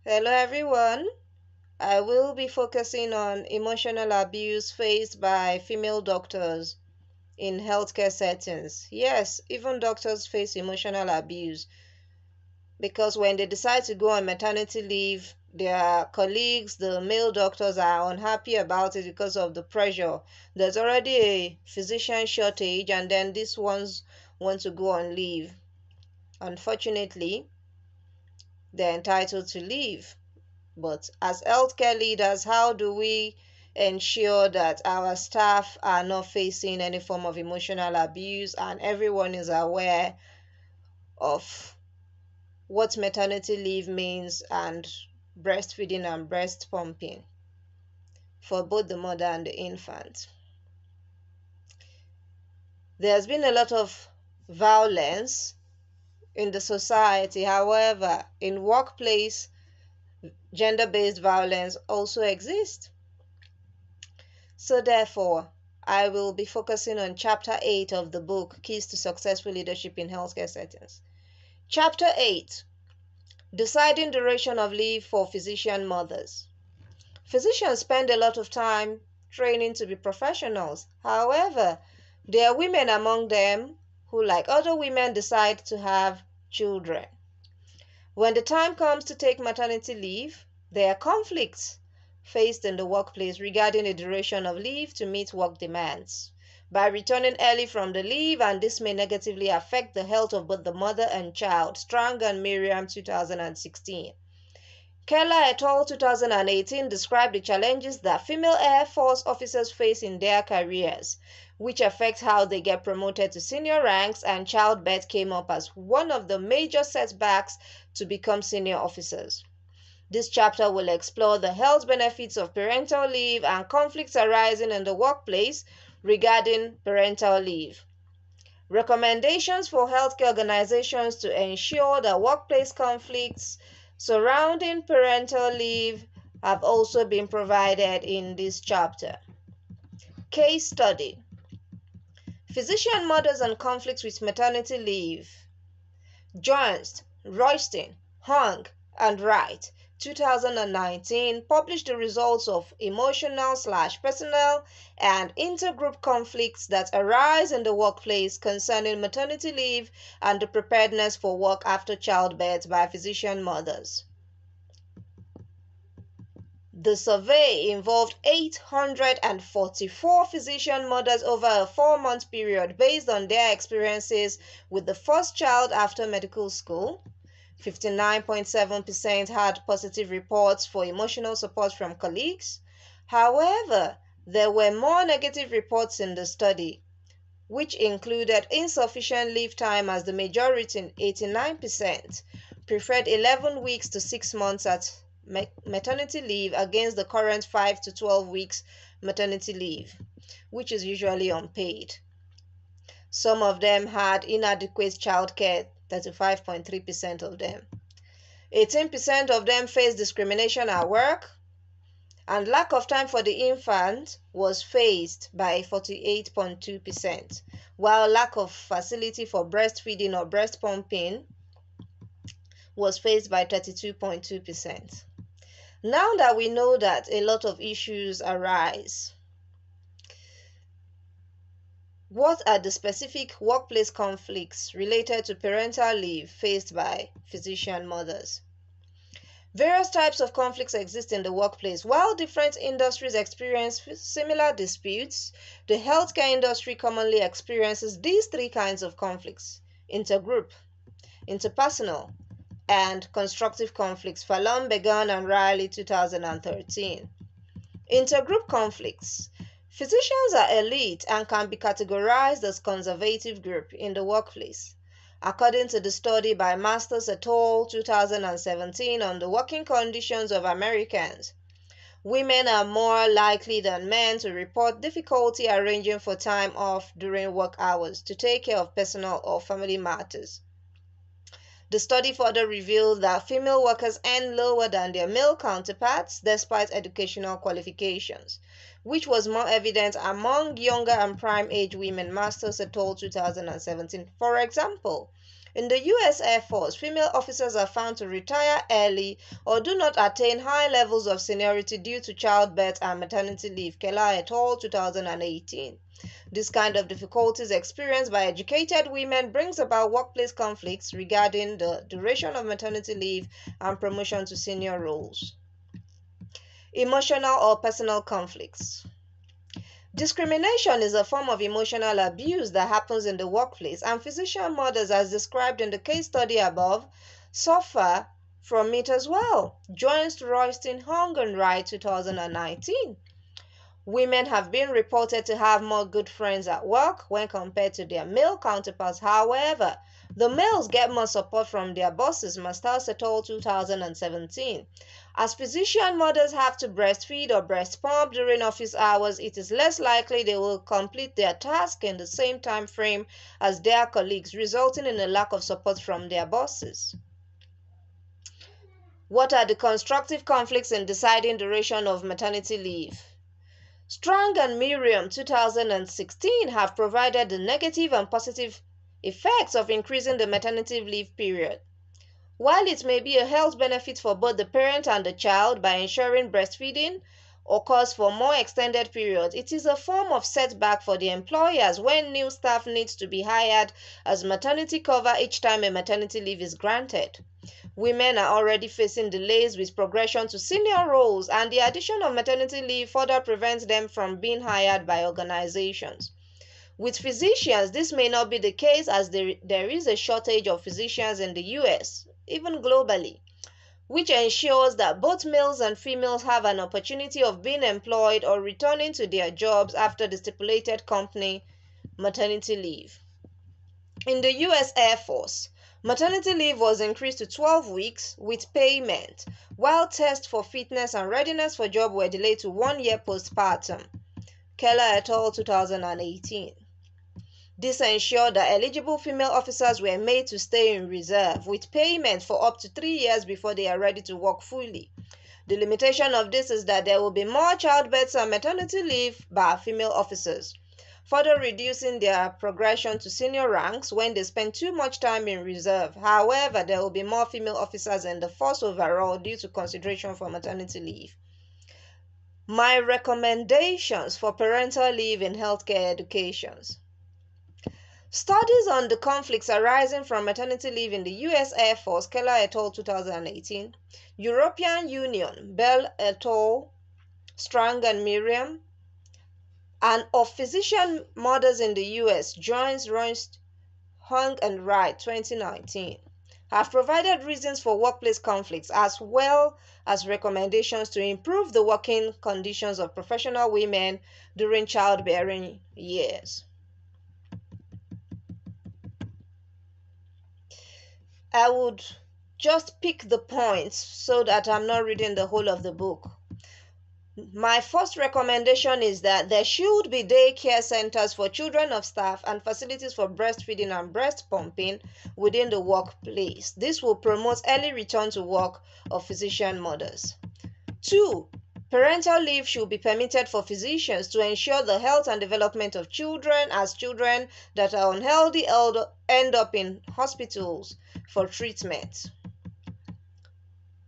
Hello everyone. I will be focusing on emotional abuse faced by female doctors in healthcare settings. Yes, even doctors face emotional abuse because when they decide to go on maternity leave, their colleagues, the male doctors, are unhappy about it because of the pressure. There's already a physician shortage, and then these ones want to go on leave. Unfortunately, they're entitled to leave. But as healthcare leaders, how do we ensure that our staff are not facing any form of emotional abuse and everyone is aware of what maternity leave means and breastfeeding and breast pumping for both the mother and the infant? There's been a lot of violence in the society. However, in workplace, gender-based violence also exists. So therefore, I will be focusing on Chapter 8 of the book, Keys to Successful Leadership in Healthcare Settings. Chapter 8, Deciding Duration of Leave for Physician Mothers. Physicians spend a lot of time training to be professionals. However, there are women among them who, like other women, decide to have children. When the time comes to take maternity leave, there are conflicts faced in the workplace regarding the duration of leave to meet work demands. By returning early from the leave, and this may negatively affect the health of both the mother and child. Strang and Miriam, 2016. Keller et al. 2018 described the challenges that female Air Force officers face in their careers, which affect how they get promoted to senior ranks, and childbirth came up as one of the major setbacks to become senior officers. This chapter will explore the health benefits of parental leave and conflicts arising in the workplace regarding parental leave. Recommendations for healthcare organizations to ensure that workplace conflicts surrounding parental leave have also been provided in this chapter. Case study: Physician mothers and conflicts with maternity leave. Jones, Royston, Hung, and Wright, 2019, published the results of emotional/personal and intergroup conflicts that arise in the workplace concerning maternity leave and the preparedness for work after childbirth by physician mothers. The survey involved 844 physician mothers over a 4-month period based on their experiences with the first child after medical school. 59.7% had positive reports for emotional support from colleagues. However, there were more negative reports in the study, which included insufficient leave time as the majority, 89%, preferred 11 weeks to 6 months at maternity leave against the current 5 to 12 weeks maternity leave, which is usually unpaid. Some of them had inadequate childcare, 35.3% of them. 18% of them faced discrimination at work, and lack of time for the infant was faced by 48.2%, while lack of facility for breastfeeding or breast pumping was faced by 32.2%. Now that we know that a lot of issues arise, what are the specific workplace conflicts related to parental leave faced by physician mothers? Various types of conflicts exist in the workplace. While different industries experience similar disputes, the healthcare industry commonly experiences these 3 kinds of conflicts: intergroup, interpersonal, and constructive conflicts. Fallon, Began, and Riley, 2013. Intergroup conflicts. Physicians are elite and can be categorized as conservative group in the workplace. According to the study by Masters et al. 2017 on the working conditions of Americans, women are more likely than men to report difficulty arranging for time off during work hours to take care of personal or family matters. The study further revealed that female workers earn lower than their male counterparts despite educational qualifications, which was more evident among younger and prime age women. Masters et al. 2017. For example, In the U.S. Air Force, female officers are found to retire early or do not attain high levels of seniority due to childbirth and maternity leave. Keller et al., 2018. This kind of difficulties experienced by educated women brings about workplace conflicts regarding the duration of maternity leave and promotion to senior roles. Emotional or personal conflicts. Discrimination is a form of emotional abuse that happens in the workplace, and physician mothers, as described in the case study above, suffer from it as well. Jones, Royston, Hong and Wright, 2019. Women have been reported to have more good friends at work when compared to their male counterparts. However, the males get more support from their bosses. Masters et al., 2017. As physician mothers have to breastfeed or breast pump during office hours, it is less likely they will complete their task in the same time frame as their colleagues, resulting in a lack of support from their bosses. What are the constructive conflicts in deciding duration of maternity leave? Strang and Miriam, 2016, have provided the negative and positive effects of increasing the maternity leave period. While it may be a health benefit for both the parent and the child by ensuring breastfeeding occurs for more extended periods, it is a form of setback for the employers when new staff needs to be hired as maternity cover each time a maternity leave is granted. Women are already facing delays with progression to senior roles, and the addition of maternity leave further prevents them from being hired by organizations. With physicians, this may not be the case as there is a shortage of physicians in the US, even globally, which ensures that both males and females have an opportunity of being employed or returning to their jobs after the stipulated company maternity leave. In the US Air Force, maternity leave was increased to 12 weeks with payment, while tests for fitness and readiness for job were delayed to 1 year postpartum. Keller et al., 2018. This ensured that eligible female officers were made to stay in reserve, with payment for up to 3 years before they are ready to work fully. The limitation of this is that there will be more childbirths and maternity leave by female officers, further reducing their progression to senior ranks when they spend too much time in reserve. However, there will be more female officers in the force overall due to consideration for maternity leave. My recommendations for parental leave in healthcare educations. Studies on the conflicts arising from maternity leave in the U.S. Air Force, Keller et al., 2018, European Union, Bell et al., Strang and Miriam, and of physician mothers in the U.S., Jones, Royst, Hung and Wright, 2019, have provided reasons for workplace conflicts as well as recommendations to improve the working conditions of professional women during childbearing years. I would just pick the points so that I'm not reading the whole of the book. My first recommendation is that there should be daycare centers for children of staff and facilities for breastfeeding and breast pumping within the workplace. This will promote early return to work of physician mothers. 2. Parental leave should be permitted for physicians to ensure the health and development of children, as children that are unhealthy end up in hospitals for treatment.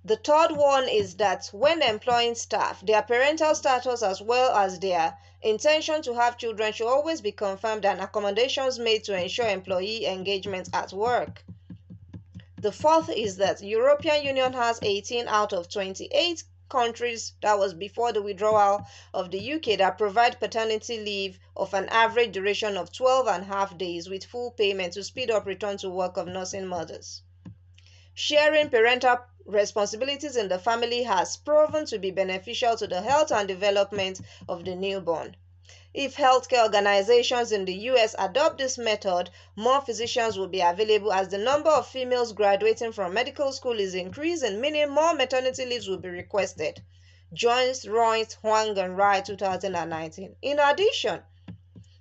The third one is that when employing staff, their parental status as well as their intention to have children should always be confirmed and accommodations made to ensure employee engagement at work. The fourth is that the European Union has 18 out of 28 countries, that was before the withdrawal of the UK, that provide paternity leave of an average duration of 12.5 days with full payment to speed up return to work of nursing mothers. Sharing parental responsibilities in the family has proven to be beneficial to the health and development of the newborn. If healthcare organizations in the US adopt this method, more physicians will be available as the number of females graduating from medical school is increasing, meaning more maternity leaves will be requested. Jones, Royce, Huang, and Wright, 2019. In addition,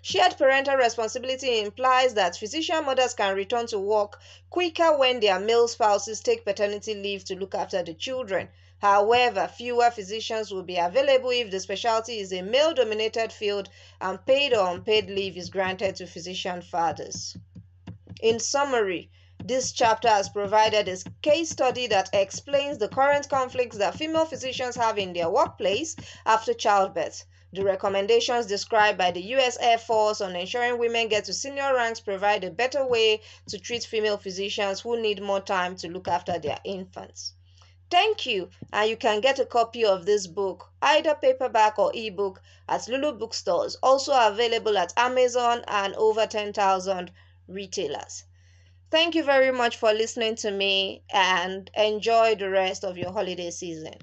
shared parental responsibility implies that physician mothers can return to work quicker when their male spouses take paternity leave to look after the children. However, fewer physicians will be available if the specialty is a male-dominated field and paid or unpaid leave is granted to physician fathers. In summary, This chapter has provided a case study that explains the current conflicts that female physicians have in their workplace after childbirth. The recommendations described by the U.S. Air Force on ensuring women get to senior ranks provide a better way to treat female physicians who need more time to look after their infants. Thank you, and you can get a copy of this book, either paperback or ebook, at Lulu bookstores, also available at Amazon and over 10,000 retailers. Thank you very much for listening to me, and enjoy the rest of your holiday season.